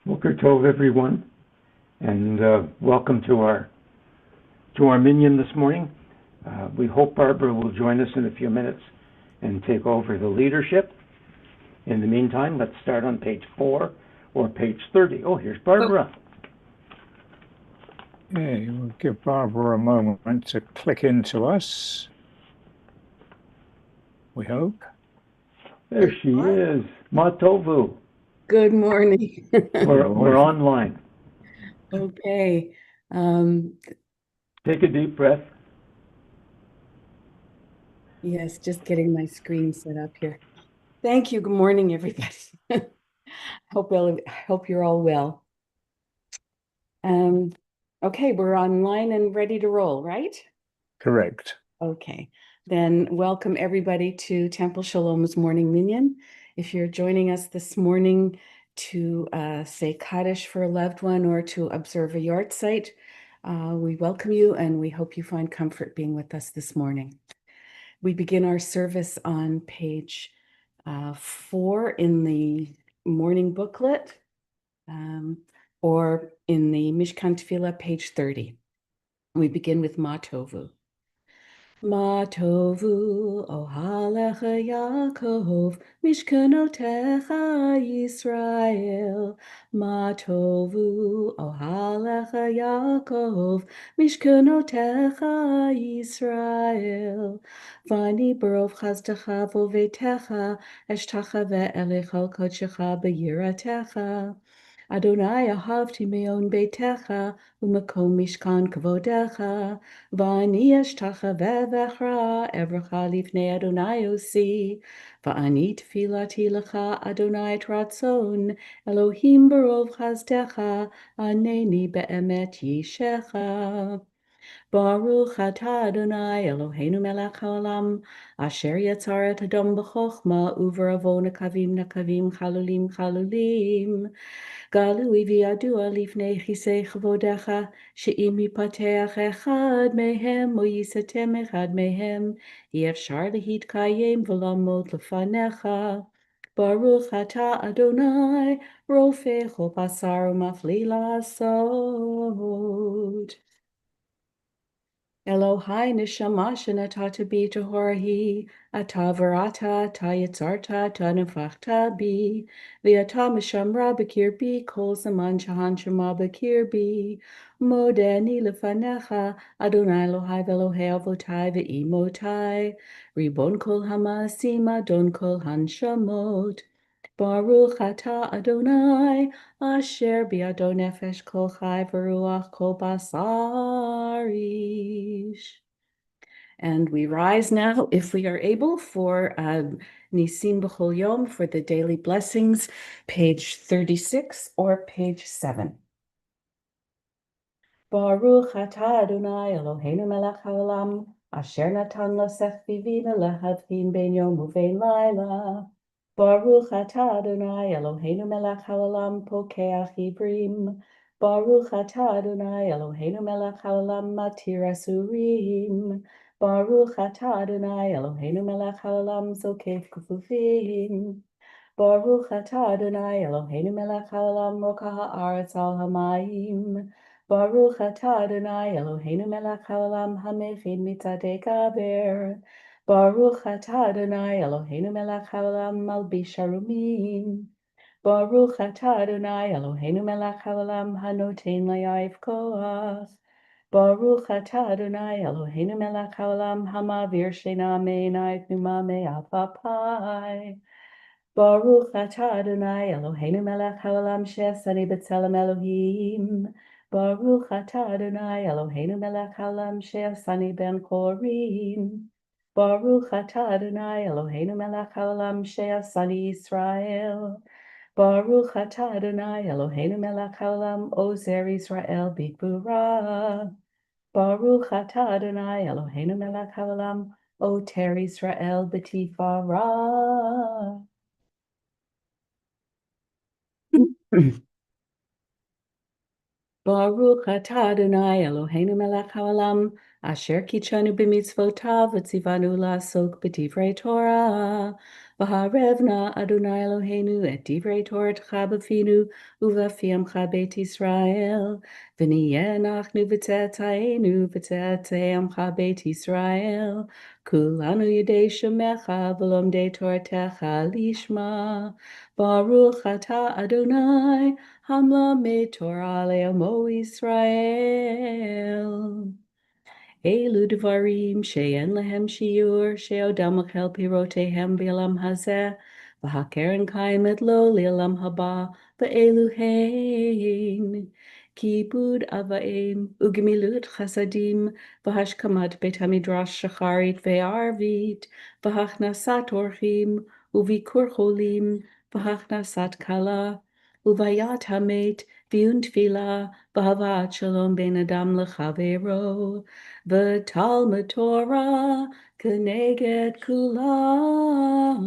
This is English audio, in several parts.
Boker Tov, everyone, and welcome to our Minyan this morning. We hope Barbara will join us in a few minutes and take over the leadership. In the meantime, let's start on page 4 or page 30. Oh, here's Barbara. Okay, we'll give Barbara a moment to click into us. We hope. There she is. Matovu. Good morning. We're online. Okay. Take a deep breath. Yes, just getting my screen set up here. Thank you. Good morning, everybody. Hope you're all well. Okay, we're online and ready to roll, right? Correct. Okay, then welcome everybody to Temple Sholom's Morning Minyan. If you're joining us this morning to say Kaddish for a loved one or to observe a yard site, we welcome you and we hope you find comfort being with us this morning. We begin our service on page 4 in the morning booklet, or in the Mishkan Tefillah, page 30. We begin with Ma Tovu. Ma tovu ohalecha Yaakov, mishkanotecha Yisrael. Ma tovu ohalecha Yaakov, mishkanotecha Yisrael. Vani barov chazdecha vovetecha, eshtacha ve'elechol kodshecha b'yiratecha. Adonai ahavti me'on beitecha, u'makom mishkan kavodecha. Vani eshtacha ve'vechra, evrecha lifnei Adonai osi. Va'ani tefilati lecha Adonai et ratzon, Elohim barov chazdecha, aneni be'emet yishecha. Baruch atah Adonai Eloheinu melech haolam, asher yatzar et hadam b'chochma, u'v'ravo nekavim nekavim chalulim chalulim. Galu v'yadua lifnei chisei chavodecha, she'im yipateach echad mehem, o yisatem echad mehem, yefshar lehitkayem v'lamot lefanecha. Baruch atah Adonai, rofei chol basar u'mafli la'asot. Elohai neshama shenatata bi tohorahi, ata varata, ata yitzarta, ata nefachta bi, v'ata mishamra b'kirbi, kol zaman shahan shema b'kirbi, modeni lefanecha, Adonai Elohai v'Elohei avotai v'imotai, ribon kol hamasim, adon kol hanshamot. Baruch atah Adonai, asher biado nefesh kol chai v'ruach kol basarish. And we rise now, if we are able, for Nisim B'chol Yom, for the daily blessings, page 36 or page 7. Baruch atah Adonai Eloheinu melech haolam, asher natan lasech vivina lehavhin ben yom uvein laila. Baruch atah Adonai Eloheinu melech haolam pokeach ivrim. Baruch atah Adonai Eloheinu melech haolam matir asurim. Baruch atah Adonai Eloheinu melech haolam zokef kufufim. Baruch atah Adonai Eloheinu melech haolam rokah haaretz al hamayim. Baruch atah Adonai Eloheinu melech haolam hamechin mitzadei kaber. Baruch atah Adonai Eloheinu melech haolam malbish harumim. Baruch atah Adonai Eloheinu melech haolam hanoten layaif koach. Baruch atah Adonai Eloheinu melech haolam hamavir shena me'enai tnuma me'afapai. Baruch atah Adonai Eloheinu melech haolam she'asani b'tzelem Elohim. Baruch atah Adonai Eloheinu melech haolam she'asani ben chorim. Baruch atah Adonai Eloheinu melech haolam she'asani Yisrael. Baruch atah Adonai Eloheinu melech haolam ozer Yisrael b'gvura. Baruch atah Adonai Eloheinu melech haolam oter Yisrael b'tifara. Baruch atah Adonai Eloheinu melech haolam Asher kichanu b'mitzvotav v'tzivanu la'asok b'divrei Torah. V'harevna Adonai Eloheinu et divrei Toratcha b'finu u'v'afiamcha beit Yisrael. V'niyeh nachnu v'tze'atayenu v'tze'atayamcha beit Yisrael. Kulanu yedei shemecha v'lomdei Toratecha lishma. Baruch atah Adonai hamlamed Torah le'amo Yisrael. Elu devarim she'en lehem shiur she'odam achel pirotehem b'olam hazeh v'hakeren kaimet lo le'olam haba v'elu hein kibud avaim ugemilut chasadim v'hashkamat beit hamidrash shacharit ve'arvit v'hachnasat orchim uvikur cholim v'hachnasat kala uvayat hamet v'yun tefila v'havat shalom ben adam lechavero v'talmud Torah k'neged kulam.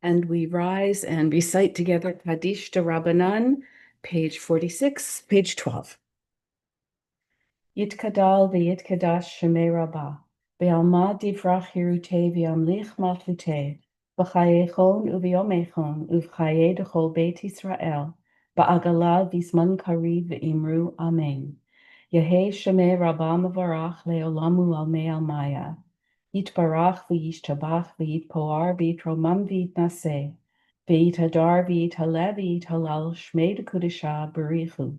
And we rise and recite together Kaddish de Rabbanan, page 46, page 12. Yitkadal v'yitkadash shemei rabbah, v'alma divrach hirute v'amlich malchute, v'chayechon u'v'yomechon u'v'chaye dechol beit Yisrael, ba'agala v'zman kariv v'imru amen. Yehei shemei rabbah mevarach le'olamu almei almaya. Yitbarach v'yishtabach v'yitpoar v'yitromam v'yitnaseh, v'yitadar v'yitalev v'yitalal shmei dekudesha barichu.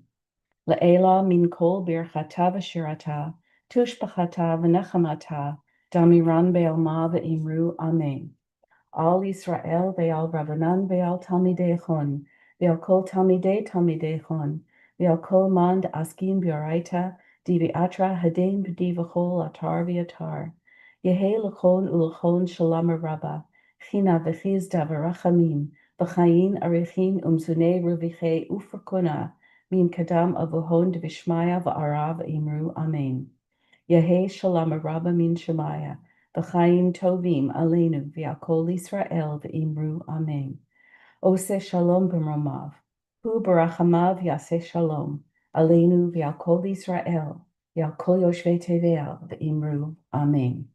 La'ela min kol birchata v'shirata, tushbachata v'nechamata, damiran be'alma v'imru amen. Al Yisrael ve'al Rabbanan ve'al Talmidei Chon, ve'al kol Talmidei Chon, ve'al kol man askin b'oraita, di v'atra hadin b'di v'chol atar v'atar. Yehe l'chon u'l'chon shalom rabba, china v'chizda v'rachamim, v'chayin arichin umzunei ruviche ufrakuna, min kadam avuhon d'vishmaya v'arav imru amen. Yehe shalom rabba min shemaya, v'chaim tovim aleinu v'yakol Yisrael v'imru amen. Ose shalom b'mromav, hu barachamav yaseh shalom, aleinu v'yakol Yisrael, v'yakol yoshvei tevel v'imru amen.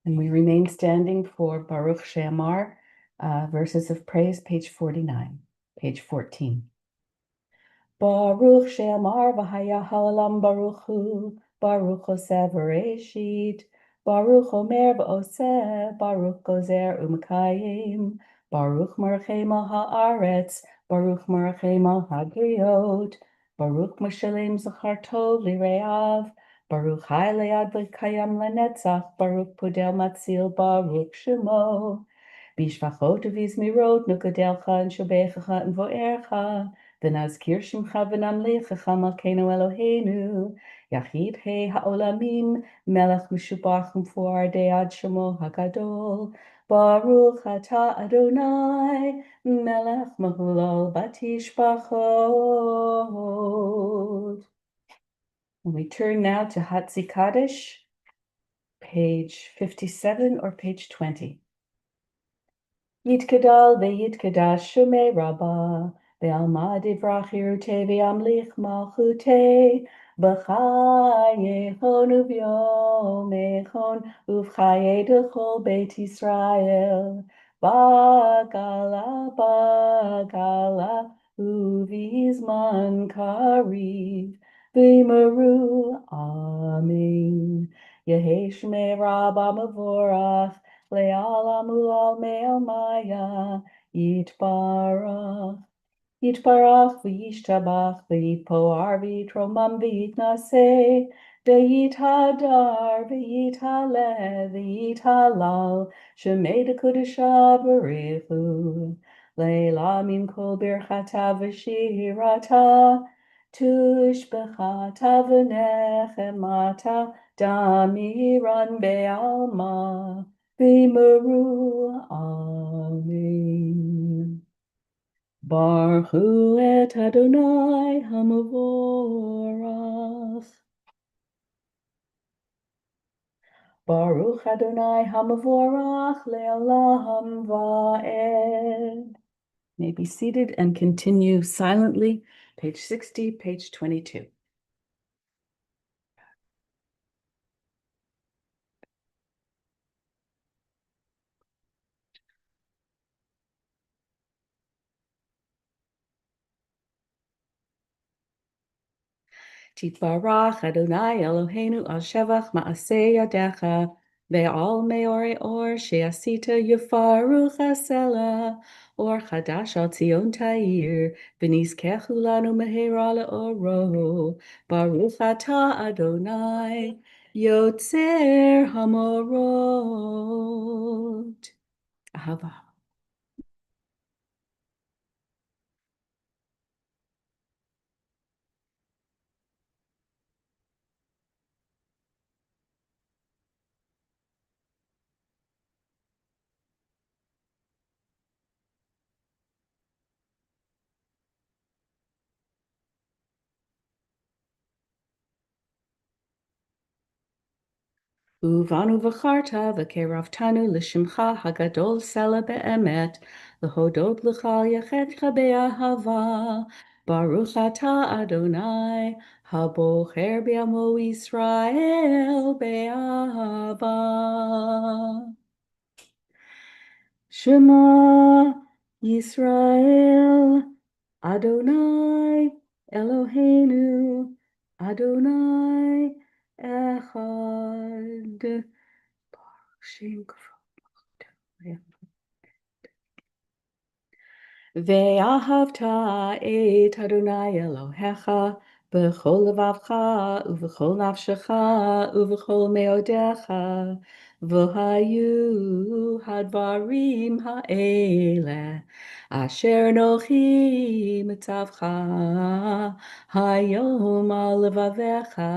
And we remain standing for Baruch She'amar, verses of praise, page 49, page 14. Baruch she'amar v'haya ha'olam baruch hu, Baruch oseh v'reshit, Baruch omer v'oseh, Baruch gozer u'mekayim, Baruch merchem al ha'aretz, Baruch merchem al ha'griyot, Baruch meshalem zachar tov lireav, Baruch hai le'ad v'kayam lenetzach, Baruch pudel matzil, Baruch shemo. Bishvachot uvizmirot nukadelcha and shobechacha and vo'ercha, v'nazkir shimcha v'namlichacha malkeinu Eloheinu, yachid he ha'olamim, melech mishubach m'fuar de'ad shemo hagadol, Baruch atah Adonai, melech mahulal batishbachot. And we turn now to Hatzi Kaddish, page 57 or page 20. Yitkadal ve'yitkadash shumei rabbah, ve'alma divrach hirute ve'amlich malchute, b'chayechon u'vyomechon uv'chaye dechol beit Yisrael, bagala uv'izman kariv, v'imru amen. Yehei shmei rabbah mevorach, Le'alam u'al me'almaya, Yitbarach v'yishtabach v'yitpoar v'yitromam v'yitnaseh, v'yithadar v'yithaleh v'yithalal, shemei dekudesha b'richu. Le'ela min kol birchata v'shirata, tushbechata v'nechemata, damiran be'alma. V'imru amen. Baruch hu et Adonai hamavorach. Baruch Adonai hamavorach le'olam va'ed. May be seated and continue silently. Page 60, page 22. Titbarach Adonai Eloheinu al shevach ma'aseh yadecha, ve'al meore or she'asita yafaruch hasela, or chadash al tzion ta'ir, v'nizkechu lanu mehera le'oro, baruch atah Adonai, yotzer hamorot. Ahava. Uvanu v'charta v'keraftanu l'shimcha hagadol sela be'emet l'hodot l'chal yachetcha be'ahava Baruch atah Adonai habocher be'amo Yisrael be'ahava Shema Yisrael Adonai Eloheinu Adonai Echad. Ve'ahavta et Adonai Elohecha b'chol levavcha u'v'chol nafshecha u'v'chol meodecha v'hayu hadvarim ha'ele asher nochi mitzavcha hayom al levavecha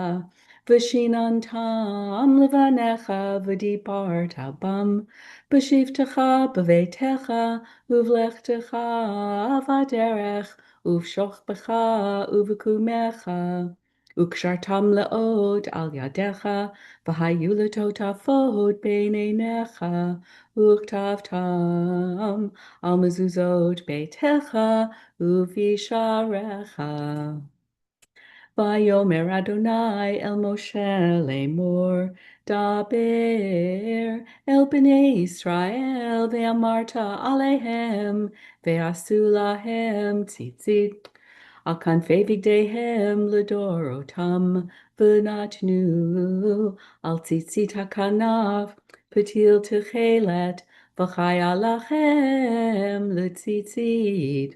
v'shinantam levanecha v'diparta bam b'shivtecha b'veitecha uvlechtecha vaderech, uvshochbecha, uvekumecha, ukshartam leot al yadecha, v'hayuletotafot beinenecha, uktavtam al mezuzot beitecha, uvisharecha. Vayomer Adonai el Moshe lemor, daber el bnei Israel ve'amarta alehem ve'asu lahem tzitzit al kanfei vigdehem ledorotam v'natnu al tzitzit hakanaf patil techelet v'chaya lachem letzitzit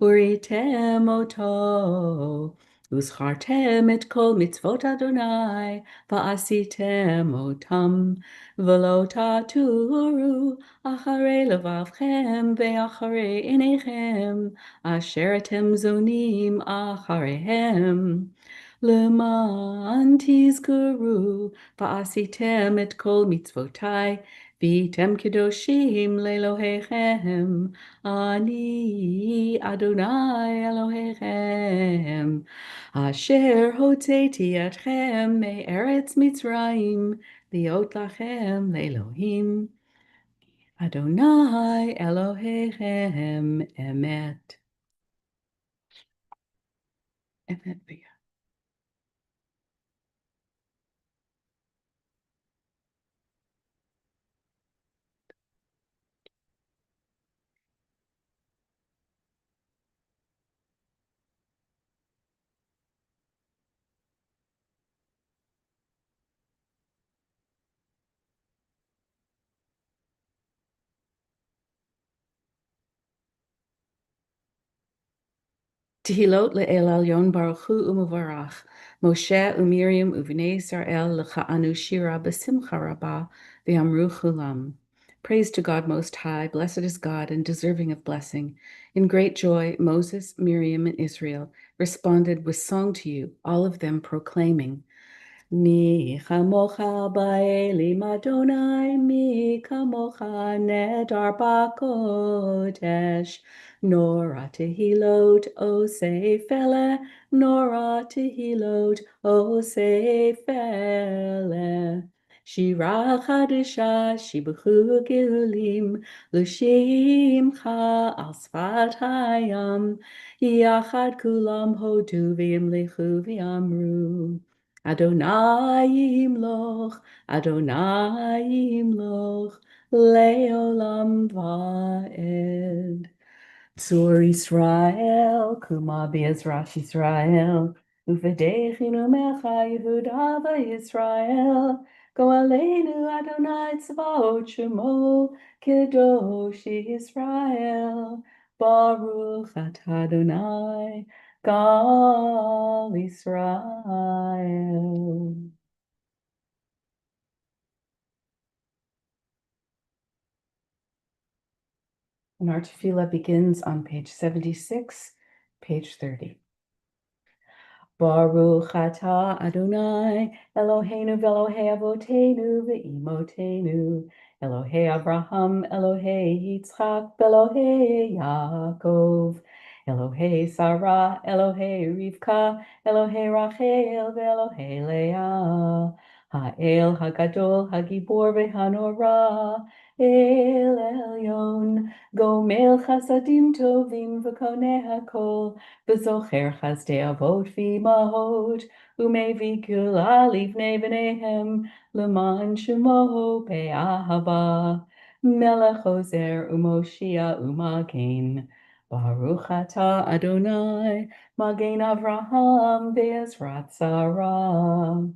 uritem oto Uschartem et kol mitzvot Adonai, va'asitem otam, v'lo ta'turu, acharei levavchem, ve'acharei enechem, asher etem zonim achareihem. Leman tizkuru, va'asitem et kol mitzvotai, v'item kedoshim lelohechem, ani Adonai Elohechem. Asher hotzeti etchem me'eretz Mitzrayim, liot lachem le'Elohim, Adonai Elohechem emet. Emet b'yah. Tehilot le'el Elyon Baruch Hu u'Mavarach, Moshe u'Miriam u'Vnei Yisrael l'cha'anu shira b'simcha rabbah v'amru chulam. Praise to God Most High, blessed is God and deserving of blessing. In great joy, Moses, Miriam, and Israel responded with song to you, all of them proclaiming, Mi chamocha ba'elim Adonai, mi kamocha nedar ba'kodesh. Nora tehilot o seifele, Nora tehilot o seifele. Shira chadisha, shibuchu gilulim, l'shimcha al sfat hayam, yachad kulam hodu v'yimlechu v'yamru. Adonai yimloch, Adonai yimloch, leolam va'ed. Tzur Yisrael, Kuma Be'ezras Yisrael, Uv'deichinu mecha Yehuda v'Yisrael. Go'aleinu Adonai tzvaot shemo Kedosh Yisrael. Baruch atah Adonai Gal Yisrael. And our tefillah begins on page 76, page 30. Baruch atah Adonai Eloheinu v'Elohei Avotenu v'Imotenu Elohei Abraham Elohei Yitzchak Elohei Yaakov Elohei Sarah Elohei Rivka Elohei Rachel v'Elohei Leah Ha'el Hagadol Hagibor v'Hanora El Elyon Gomel Chasadim Tovim v'Koneh HaKol V'zocher chazdei avot v'imahot, u'mevii gula livnei b'neihem, l'man shemo be'ahava, melech ozer u'moshia u'magen. Baruch atah Adonai, magen Avraham ve'ezrat Sarah.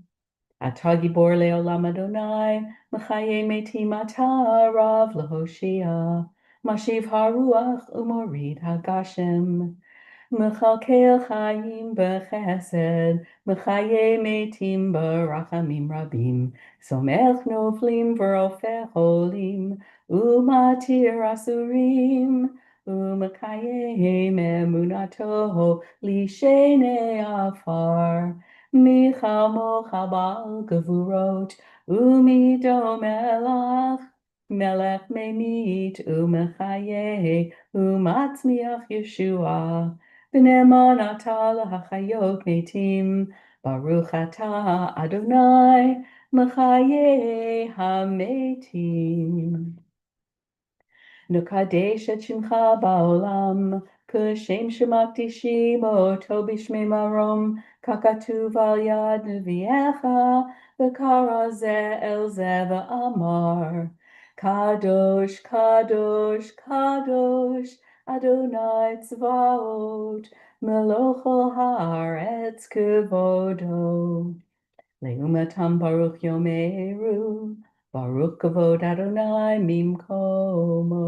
Atah gibor le'olam Adonai, m'chaye metim atah rav lehoshia, mashiv haruach u'morid hagashem. Mechalkel Chaim b'chesed, Mechaye metim b'rachamim rabim, Somech noflim v'rofeh cholim, Umatir asurim, Umekayem emunato lishenei afar, Michal mochal bal gevurot, Umido melach, Melech memit umechaye, Umatzmiach Yeshua. V'ne'eman atah lahachayot metim, Baruch atah Adonai, Mechaye hametim. Nukadesh et shimcha ba'olam, K'shem shemakdishim oto b'shmei marom, Kakatuv al yad nevi'echa, V'kara ze el ze v'amar, Kadosh, Kadosh, Kadosh, Adonai tzvaot, Melocho haaretz kevodo. Leumatam Baruch Yomeru, Baruch Kavod Adonai Mimkomo,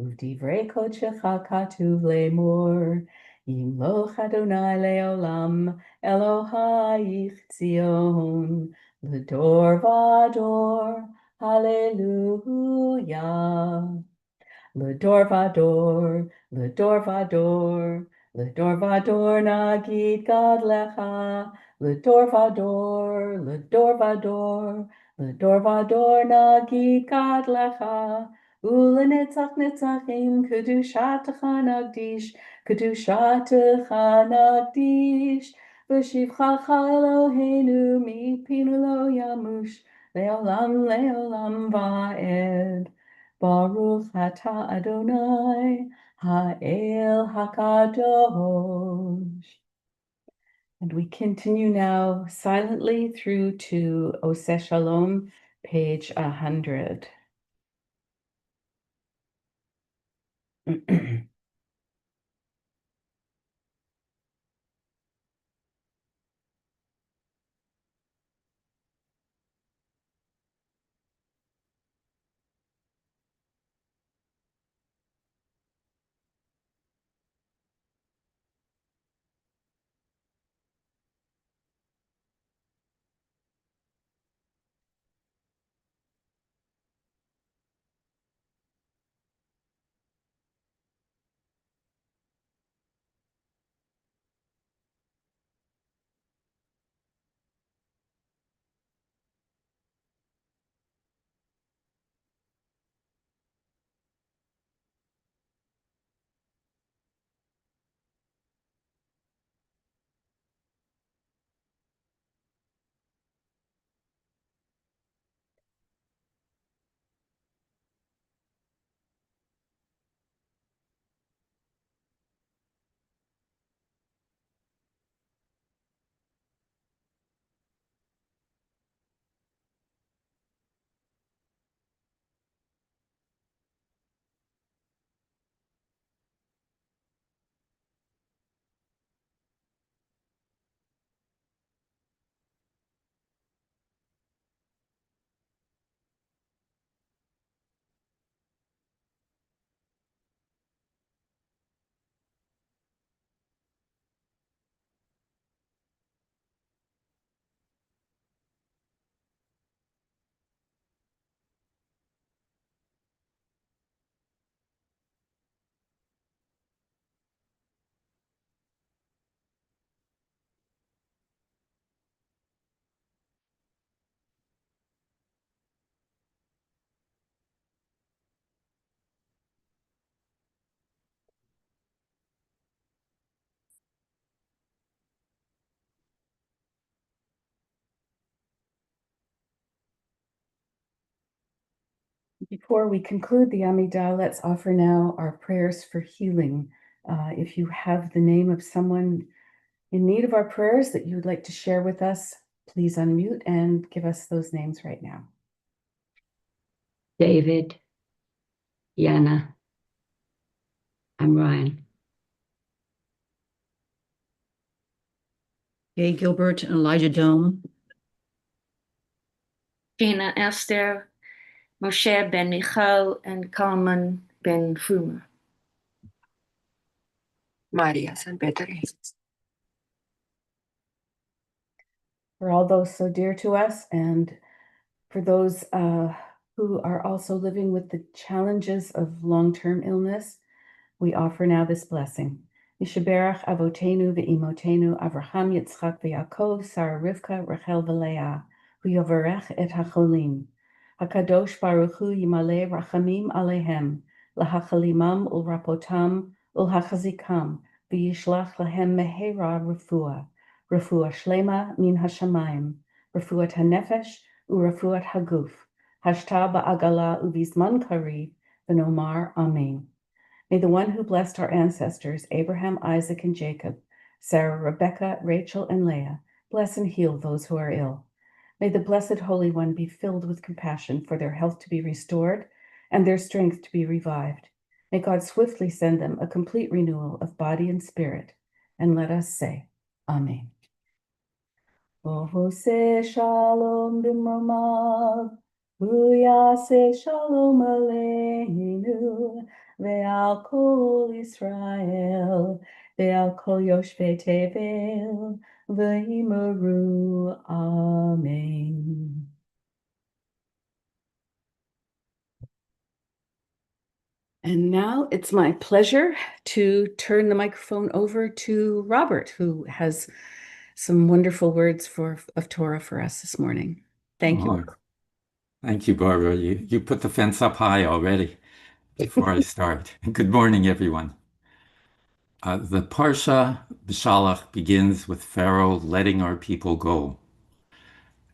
Udivrei Kodshecha Katuv Lemor, Yimloch Adonai Leolam, Elohayich Tzion, L'dor Vador, Hallelujah. L'dor vador, l'dor vador, l'dor vador nagid gad lecha, l'dor vador, l'dor vador, l'dor vador nagid gad lecha, ulenetzach netzachim kedushatecha nagdish, kedushatecha nagdish, v'shivchacha Eloheinu mipinu lo yamush, leolam leolam va'ed. Baruch atah Adonai Ha'el HaKadosh. And we continue now silently through to Oseh Shalom, page 100. Before we conclude the Amidah, let's offer now our prayers for healing. If you have the name of someone in need of our prayers that you would like to share with us, please unmute and give us those names right now. David, Yana, I'm Ryan. Gay Gilbert and Elijah Dome. Gina Esther, Moshe ben Michal, and Carmen ben Fuma. Maria San Petri. For all those so dear to us, and for those who are also living with the challenges of long-term illness, we offer now this blessing. Yishaberach Avotenu ve'imotenu Avraham Yitzchak ve'Yaakov Sarah Rivka Rachel v'Leah hu yovarech et hacholim. Hakadosh Baruch Hu Yimaleh Rachamim Alehem lahachalimam ulrapotam ulhachazikam v'yishlach lahem mehera refuah shlema min hashamayim refuat hanefesh urefuat haguf hashta ba'agala uvizman kariv v'nomar amen. May the one who blessed our ancestors, Abraham, Isaac, and Jacob, Sarah, Rebecca, Rachel, and Leah, bless and heal those who are ill. May the Blessed Holy One be filled with compassion for their health to be restored and their strength to be revived. May God swiftly send them a complete renewal of body and spirit. And let us say, Amen. Ohose shalom bimromav, uyase shalom aleinu, ve'al kol Israel, ve'al kol yoshvei tevel, ve'imaru. Amen. And now it's my pleasure to turn the microphone over to Robert, who has some wonderful words of Torah for us this morning. Thank you. Thank you, Barbara. You put the fence up high already before I start. Good morning, everyone. The Parsha B'Shalach begins with Pharaoh letting our people go.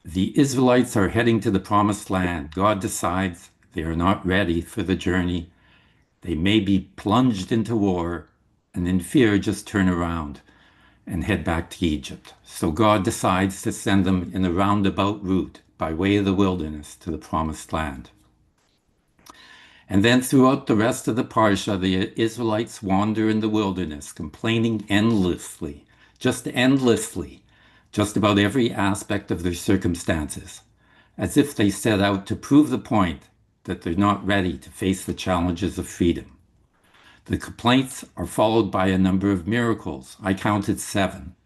The Israelites are heading to the Promised Land. God decides they are not ready for the journey. They may be plunged into war and in fear just turn around and head back to Egypt. So God decides to send them in a roundabout route by way of the wilderness to the Promised Land. And then throughout the rest of the Parsha, the Israelites wander in the wilderness, complaining endlessly, just about every aspect of their circumstances, as if they set out to prove the point that they're not ready to face the challenges of freedom. The complaints are followed by a number of miracles. I counted 7.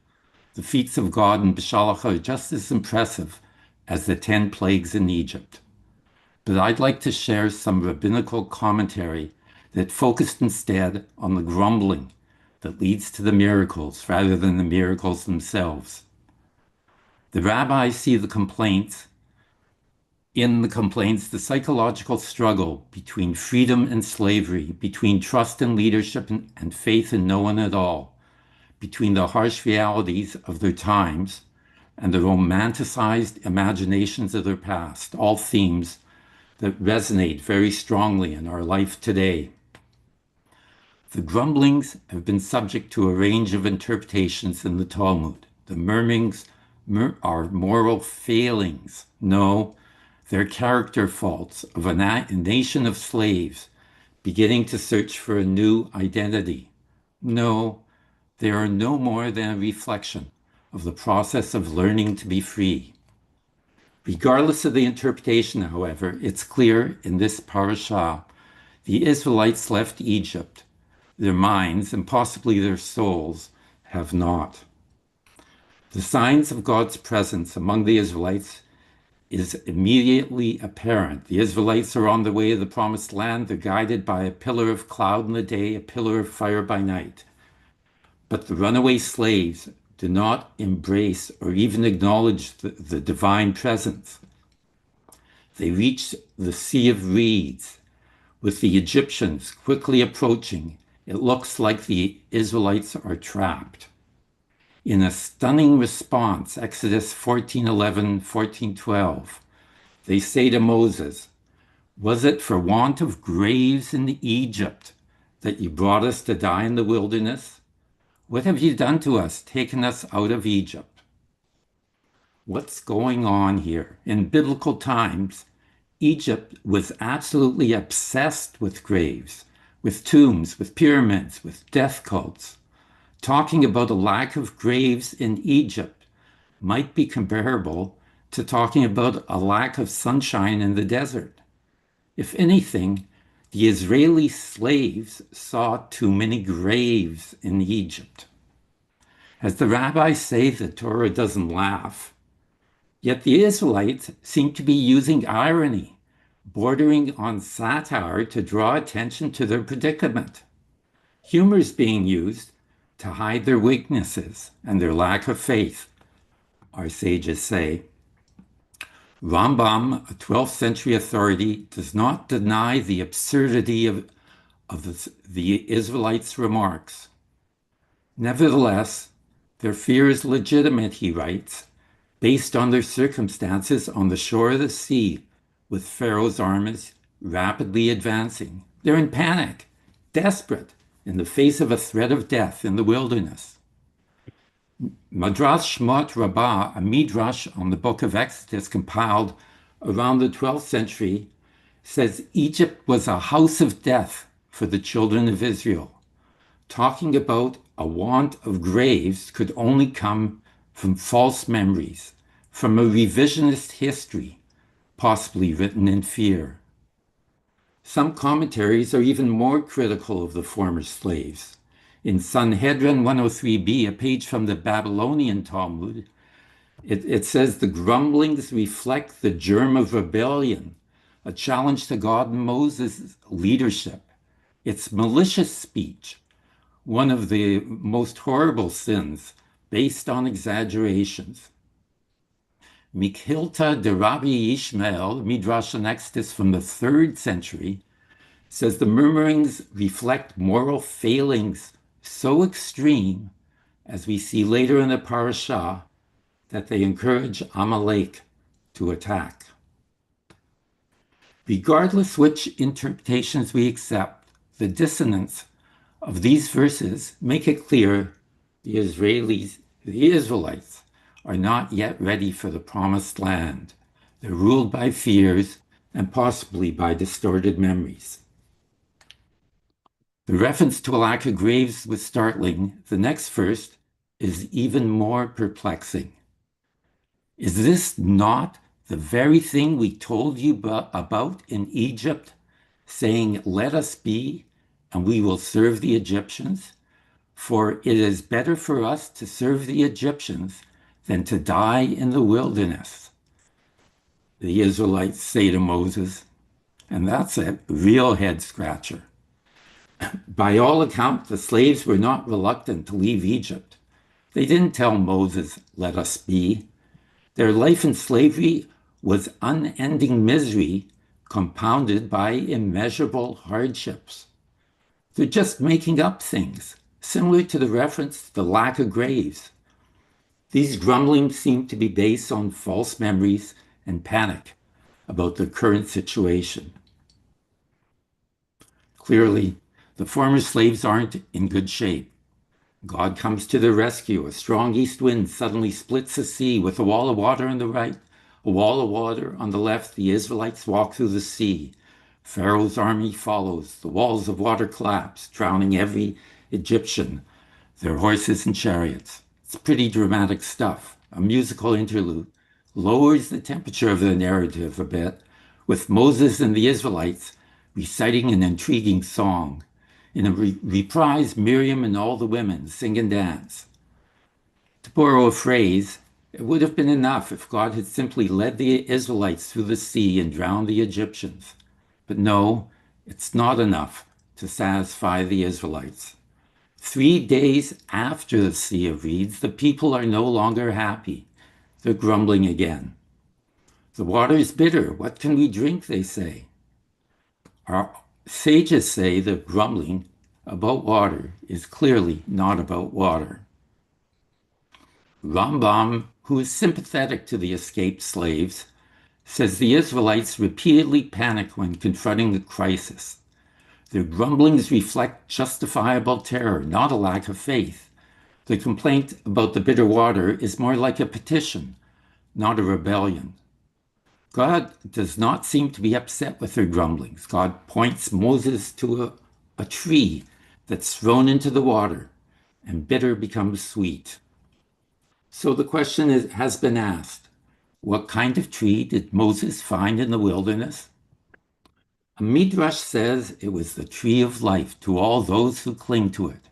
The feats of God in B'Shalach are just as impressive as the 10 plagues in Egypt. But I'd like to share some rabbinical commentary that focused instead on the grumbling that leads to the miracles rather than the miracles themselves. The rabbis see the complaints, the psychological struggle between freedom and slavery, between trust and leadership and faith in no one at all, between the harsh realities of their times and the romanticized imaginations of their past, all themes that resonate very strongly in our life today. The grumblings have been subject to a range of interpretations in the Talmud. The murmurings are moral failings. No, they're character faults of a nation of slaves beginning to search for a new identity. No, they are no more than a reflection of the process of learning to be free. Regardless of the interpretation, however, it's clear in this parasha, the Israelites left Egypt. Their minds, and possibly their souls, have not. The signs of God's presence among the Israelites is immediately apparent. The Israelites are on the way to the Promised Land. They're guided by a pillar of cloud in the day, a pillar of fire by night. But the runaway slaves do not embrace or even acknowledge the divine presence. They reach the Sea of Reeds. With the Egyptians quickly approaching, it looks like the Israelites are trapped. In a stunning response, Exodus 14:11, 14:12, they say to Moses, Was it for want of graves in Egypt that you brought us to die in the wilderness? What have you done to us, taken us out of Egypt? What's going on here? In biblical times, Egypt was absolutely obsessed with graves, with tombs, with pyramids, with death cults. Talking about a lack of graves in Egypt might be comparable to talking about a lack of sunshine in the desert. If anything, the Israeli slaves saw too many graves in Egypt. As the rabbis say, the Torah doesn't laugh. Yet the Israelites seem to be using irony, bordering on satire to draw attention to their predicament. Humor is being used to hide their weaknesses and their lack of faith, our sages say. Rambam, a 12th century authority, does not deny the absurdity of the Israelites' remarks. Nevertheless, their fear is legitimate, he writes, based on their circumstances on the shore of the sea, with Pharaoh's armies rapidly advancing. They're in panic, desperate, in the face of a threat of death in the wilderness. Madrash Shmot Rabbah, a midrash on the book of Exodus compiled around the 12th century, says Egypt was a house of death for the children of Israel. Talking about a want of graves could only come from false memories, from a revisionist history, possibly written in fear. Some commentaries are even more critical of the former slaves. In Sanhedrin 103b, a page from the Babylonian Talmud, it says the grumblings reflect the germ of rebellion, a challenge to God and Moses' leadership. It's malicious speech, one of the most horrible sins based on exaggerations. Mikhilta de Rabbi Ishmael, Midrash on Exodus from the 3rd century, says the murmurings reflect moral failings so extreme, as we see later in the parashah, that they encourage Amalek to attack. Regardless which interpretations we accept, the dissonance of these verses make it clear the Israelites are not yet ready for the promised land. They're ruled by fears and possibly by distorted memories. The reference to a lack of graves was startling. The next verse is even more perplexing. Is this not the very thing we told you about in Egypt, saying, "Let us be, and we will serve the Egyptians"? For it is better for us to serve the Egyptians than to die in the wilderness, the Israelites say to Moses. And that's a real head scratcher. By all accounts, the slaves were not reluctant to leave Egypt. They didn't tell Moses, "Let us be." Their life in slavery was unending misery compounded by immeasurable hardships. They're just making up things, similar to the reference to the lack of graves. These grumblings seem to be based on false memories and panic about the current situation. Clearly, the former slaves aren't in good shape. God comes to their rescue. A strong east wind suddenly splits the sea with a wall of water on the right, a wall of water on the left. The Israelites walk through the sea. Pharaoh's army follows. The walls of water collapse, drowning every Egyptian, their horses and chariots. It's pretty dramatic stuff. A musical interlude lowers the temperature of the narrative a bit, with Moses and the Israelites reciting an intriguing song. In a reprise, Miriam and all the women sing and dance. To borrow a phrase, it would have been enough if God had simply led the Israelites through the sea and drowned the Egyptians. But no, it's not enough to satisfy the Israelites. 3 days after the Sea of Reeds, the people are no longer happy. They're grumbling again. The water is bitter. What can we drink, they say. Our sages say that grumbling about water is clearly not about water. Rambam, who is sympathetic to the escaped slaves, says the Israelites repeatedly panic when confronting a crisis. Their grumblings reflect justifiable terror, not a lack of faith. The complaint about the bitter water is more like a petition, not a rebellion. God does not seem to be upset with their grumblings. God points Moses to a tree that's thrown into the water, and bitter becomes sweet. So the question has been asked, what kind of tree did Moses find in the wilderness? A midrash says it was the tree of life to all those who cling to it,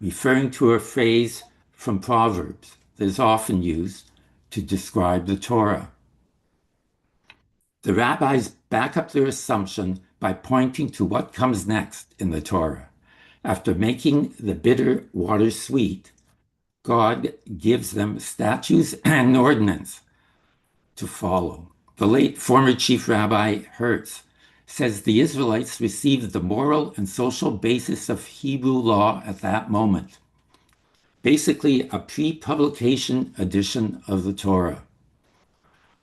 referring to a phrase from Proverbs that is often used to describe the Torah. The rabbis back up their assumption by pointing to what comes next in the Torah. After making the bitter water sweet, God gives them statutes and ordinance to follow. The late former Chief Rabbi Hertz says the Israelites received the moral and social basis of Hebrew law at that moment, basically a pre-publication edition of the Torah.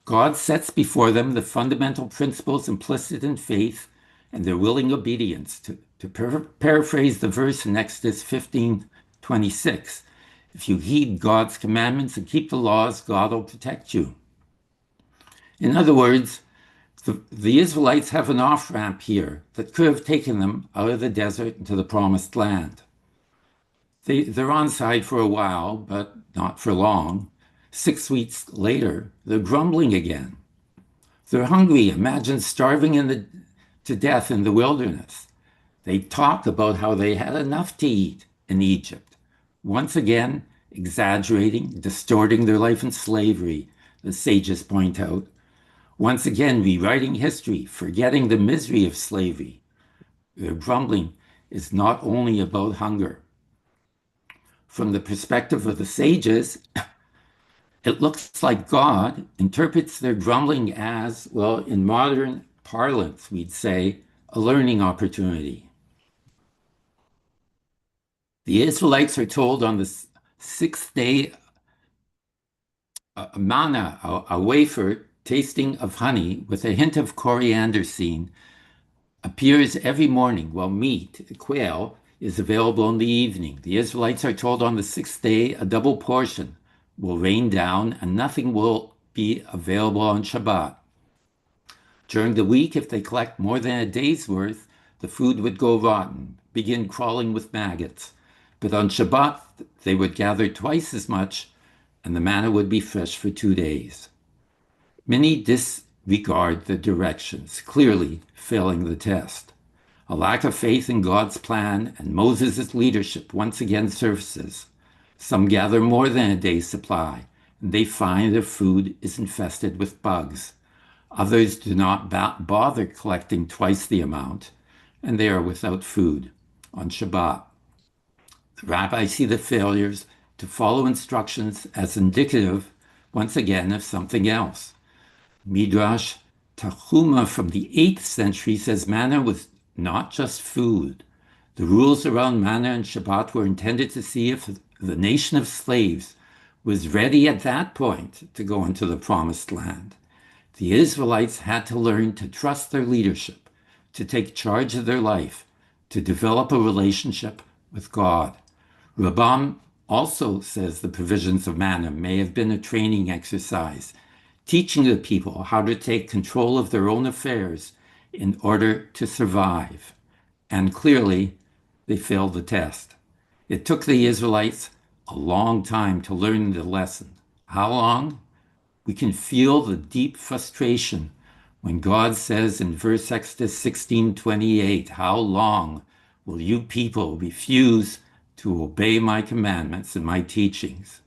God sets before them the fundamental principles implicit in faith and their willing obedience. To paraphrase the verse in Exodus 15:26, if you heed God's commandments and keep the laws, God will protect you. In other words, the Israelites have an off-ramp here that could have taken them out of the desert into the promised land. They're on side for a while, but not for long. 6 weeks later, they're grumbling again. They're hungry. Imagine starving to death in the wilderness. They talk about how they had enough to eat in Egypt. Once again, exaggerating, distorting their life in slavery, the sages point out. Once again, rewriting history, forgetting the misery of slavery. Their grumbling is not only about hunger. From the perspective of the sages, it looks like God interprets their grumbling as, well, in modern parlance, we'd say, a learning opportunity. The Israelites are told on the sixth day, manna, a wafer tasting of honey with a hint of coriander seed, appears every morning, while meat, quail, is available in the evening. The Israelites are told on the sixth day a double portion will rain down and nothing will be available on Shabbat. During the week, if they collect more than a day's worth, the food would go rotten, begin crawling with maggots. But on Shabbat, they would gather twice as much, and the manna would be fresh for 2 days. Many disregard the directions, clearly failing the test. A lack of faith in God's plan and Moses' leadership once again surfaces. Some gather more than a day's supply, and they find their food is infested with bugs. Others do not bother collecting twice the amount, and they are without food on Shabbat. The rabbis see the failures to follow instructions as indicative, once again, of something else. Midrash Tanhuma from the 8th century says manna was not just food. The rules around manna and Shabbat were intended to see if the nation of slaves was ready at that point to go into the promised land. The Israelites had to learn to trust their leadership, to take charge of their life, to develop a relationship with God. Rambam also says the provisions of manna may have been a training exercise, teaching the people how to take control of their own affairs in order to survive. And clearly, they failed the test. It took the Israelites a long time to learn the lesson. How long? We can feel the deep frustration when God says in verse Exodus 16:28, "How long will you people refuse to obey my commandments and my teachings?"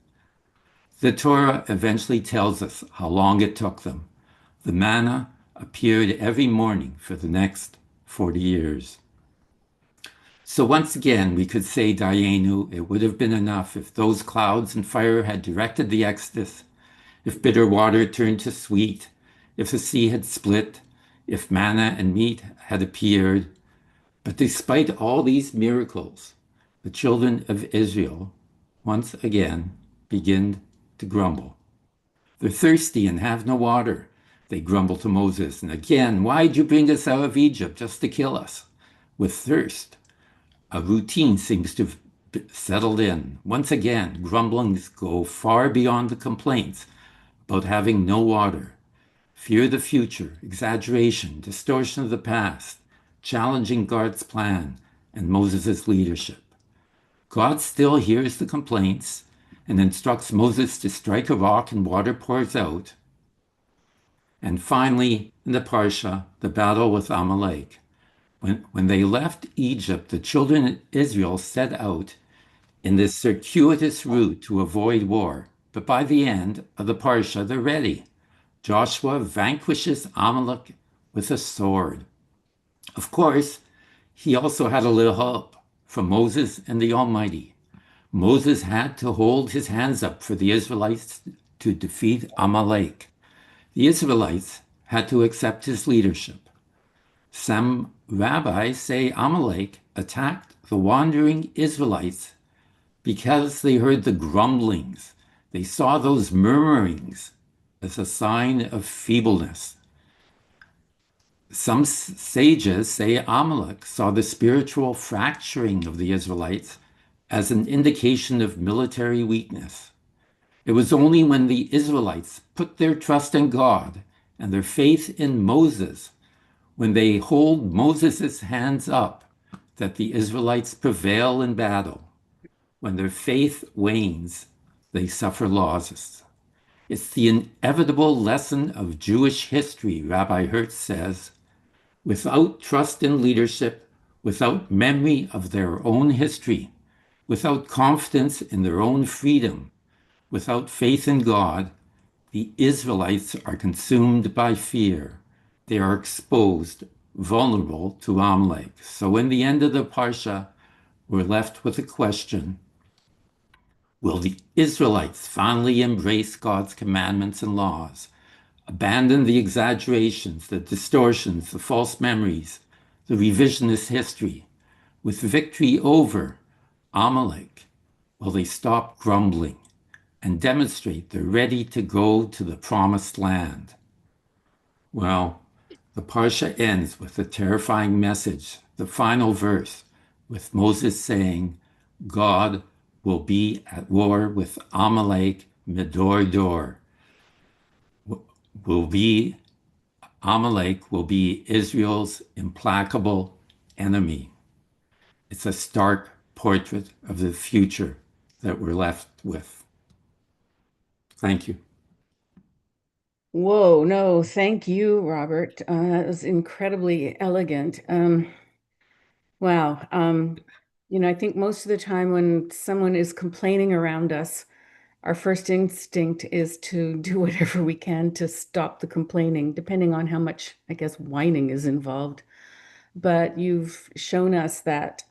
The Torah eventually tells us how long it took them. The manna appeared every morning for the next 40 years. So once again, we could say, Dayenu, it would have been enough if those clouds and fire had directed the Exodus, if bitter water turned to sweet, if the sea had split, if manna and meat had appeared. But despite all these miracles, the children of Israel once again begin to grumble. They're thirsty and have no water. They grumble to Moses, and again, why'd you bring us out of Egypt just to kill us? With thirst, a routine seems to have settled in. Once again, grumblings go far beyond the complaints about having no water. Fear of the future, exaggeration, distortion of the past, challenging God's plan and Moses' leadership. God still hears the complaints and instructs Moses to strike a rock and water pours out. And finally, in the Parsha, the battle with Amalek. When they left Egypt, the children of Israel set out in this circuitous route to avoid war. But by the end of the Parsha, they're ready. Joshua vanquishes Amalek with a sword. Of course, he also had a little help from Moses and the Almighty. Moses had to hold his hands up for the Israelites to defeat Amalek. The Israelites had to accept his leadership. Some rabbis say Amalek attacked the wandering Israelites because they heard the grumblings. They saw those murmurings as a sign of feebleness. Some sages say Amalek saw the spiritual fracturing of the Israelites as an indication of military weakness. It was only when the Israelites put their trust in God and their faith in Moses, when they hold Moses' hands up, that the Israelites prevail in battle. When their faith wanes, they suffer losses. It's the inevitable lesson of Jewish history, Rabbi Hertz says. Without trust in leadership, without memory of their own history, without confidence in their own freedom, without faith in God, the Israelites are consumed by fear. They are exposed, vulnerable to Amalek. So in the end of the Parsha, we're left with a question. Will the Israelites finally embrace God's commandments and laws, abandon the exaggerations, the distortions, the false memories, the revisionist history? With victory over Amalek, will they stop grumbling and demonstrate they're ready to go to the promised land? Well, the Parsha ends with a terrifying message, the final verse, with Moses saying, God will be at war with Amalek midor dor. Amalek will be Israel's implacable enemy. It's a stark portrait of the future that we're left with. Thank you. Whoa, no, thank you, Robert. That was incredibly elegant. Wow. I think most of the time when someone is complaining around us, our first instinct is to do whatever we can to stop the complaining, depending on how much, I guess, whining is involved. But you've shown us that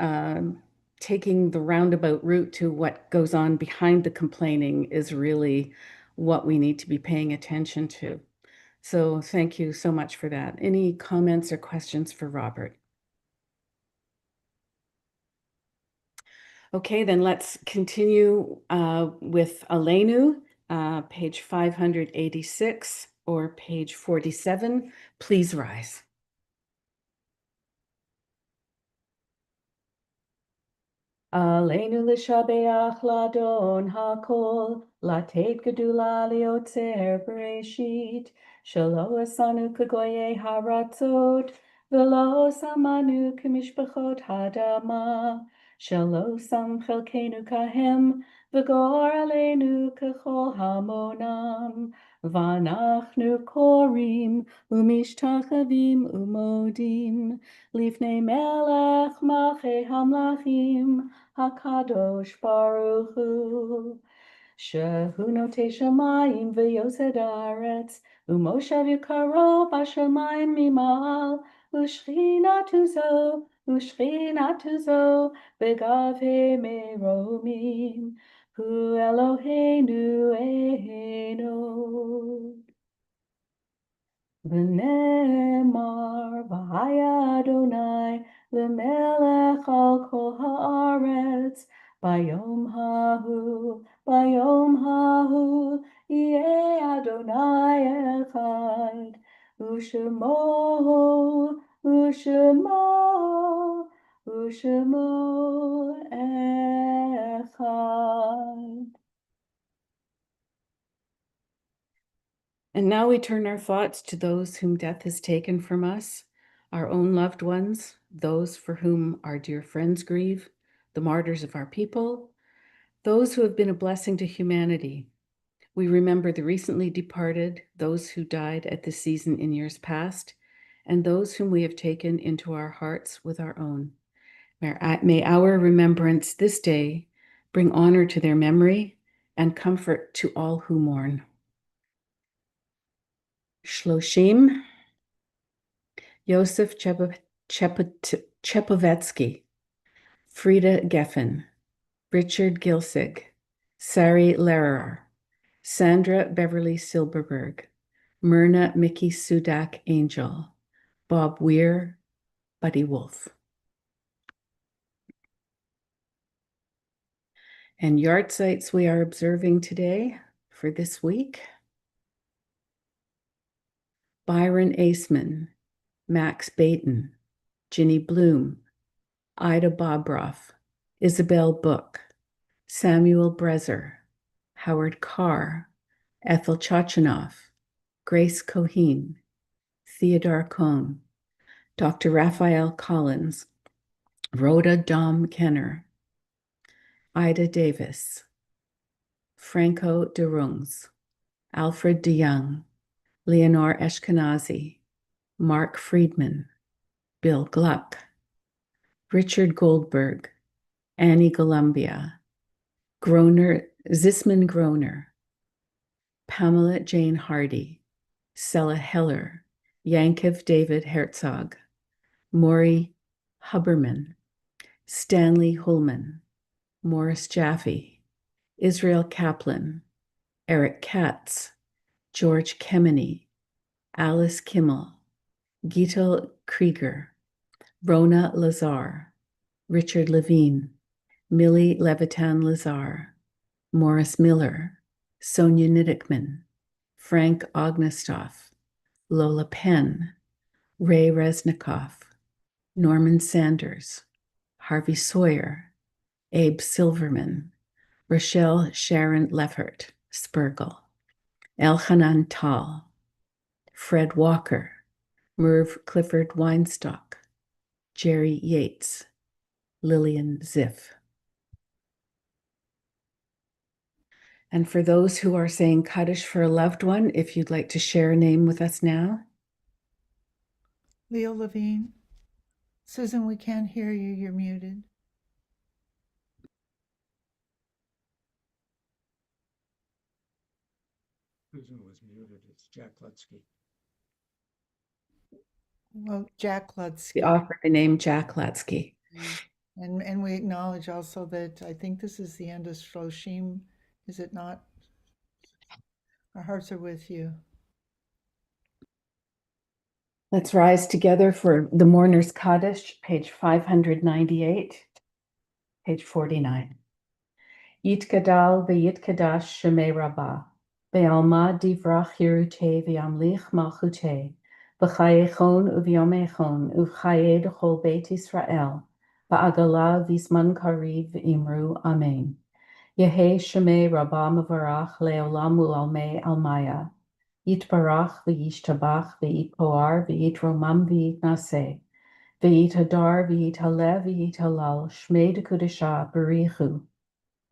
taking the roundabout route to what goes on behind the complaining is really what we need to be paying attention to. So thank you so much for that. Any comments or questions for Robert? Okay, then let's continue with Aleinu, page 586 or page 47. Please rise. Aleinu l'shabeach l'adon hakol, latet gedula liotzer bereshit, shelo asanu kagoye haratzot, velo samanu k'mishpachot hadama, shelo sam chelkenu kahem, v'gor aleinu k'chol hamonam, v'anachnu korim, umishtachavim umodim, lifnei melech malchei hamlachim, HaKadosh Baruch Hu, Shehu Notei Shamayim v'Yosed Haaretz, Umoshav Yikaro b'Shamayim mimal, U'shchinatu zo b'gavei meromim, Hu Eloheinu Eino. V'nemar v'haya Adonai l'melech al kol haaretz bayom hahu yeh Adonai echad Ushemo, Ushemo, Ushemo Echad. And now we turn our thoughts to those whom death has taken from us, our own loved ones, those for whom our dear friends grieve, the martyrs of our people, those who have been a blessing to humanity. We remember the recently departed, those who died at this season in years past, and those whom we have taken into our hearts with our own. May our remembrance this day bring honor to their memory and comfort to all who mourn. Shloshim, Yosef Chepovetsky, Frida Geffen, Richard Gilsig, Sari Lehrer, Sandra Beverly Silberberg, Myrna Mickey Sudak Angel, Bob Weir, Buddy Wolf. And yard sites we are observing today for this week. Byron Aceman, Max Baton, Ginny Bloom, Ida Bobroff, Isabel Book, Samuel Brezer, Howard Carr, Ethel Chachanoff, Grace Coheen, Theodore Cohn, Dr. Raphael Collins, Rhoda Dom Kenner, Ida Davis, Franco de Rungs, Alfred DeYoung, Leonore Eshkenazi, Mark Friedman, Bill Gluck, Richard Goldberg, Annie Columbia, Zisman Groner, Pamela Jane Hardy, Sella Heller, Yankiv David Herzog, Maury Huberman, Stanley Hullman, Morris Jaffe, Israel Kaplan, Eric Katz, George Kemeny, Alice Kimmel, Gita Krieger, Rona Lazar, Richard Levine, Millie Levitan Lazar, Morris Miller, Sonia Niddickman, Frank Ognestoff, Lola Penn, Ray Resnikoff, Norman Sanders, Harvey Sawyer, Abe Silverman, Rochelle Sharon Leffert, Spurgle, Elchanan Tal, Fred Walker, Merv Clifford Weinstock, Jerry Yates, Lillian Ziff. And for those who are saying Kaddish for a loved one, if you'd like to share a name with us now. Leo Levine. Susan, we can't hear you. You're muted. Susan was muted. It's Jack Lutsky. Well, Jack Ludsky. We offer the name Jack Lutsky. And we acknowledge also that I think this is the end of Shloshim, is it not? Our hearts are with you. Let's rise together for the Mourner's Kaddish, page 598, page 49. Yitgadal v'yitkadash shemei rabbah, ve'alma divrach yerute v'yamlich malchute, v'chayechon u'vyomechon u'chaye d'chol beit Yisrael, v'agala v'isman kariv v'imru amen. Yehe shemei rabbah mevarach le'olam u'almei almaya, Yitbarach v'yishtabach v'yitpoar v'yitromam v'yitnaseh, v'yithadar v'yithalev v'yithalal shmei d'kudesha b'richu,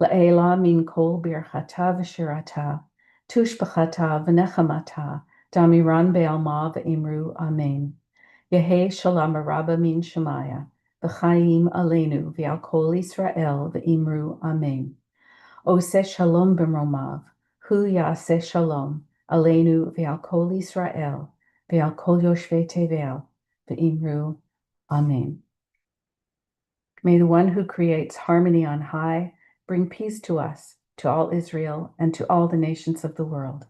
La'ela min kol birchata v'shirata, tushbachata v'nechamata, damiran be'alma v'imru amen. Yehe shalom rabba min shemaya, v'chaim aleinu v'al kol Yisrael v'imru amen. Oseh shalom b'mromav, hu yaseh shalom, aleinu v'al kol Yisrael, v'al kol yoshvei tevel, v'imru amen. May the one who creates harmony on high bring peace to us, to all Israel, and to all the nations of the world.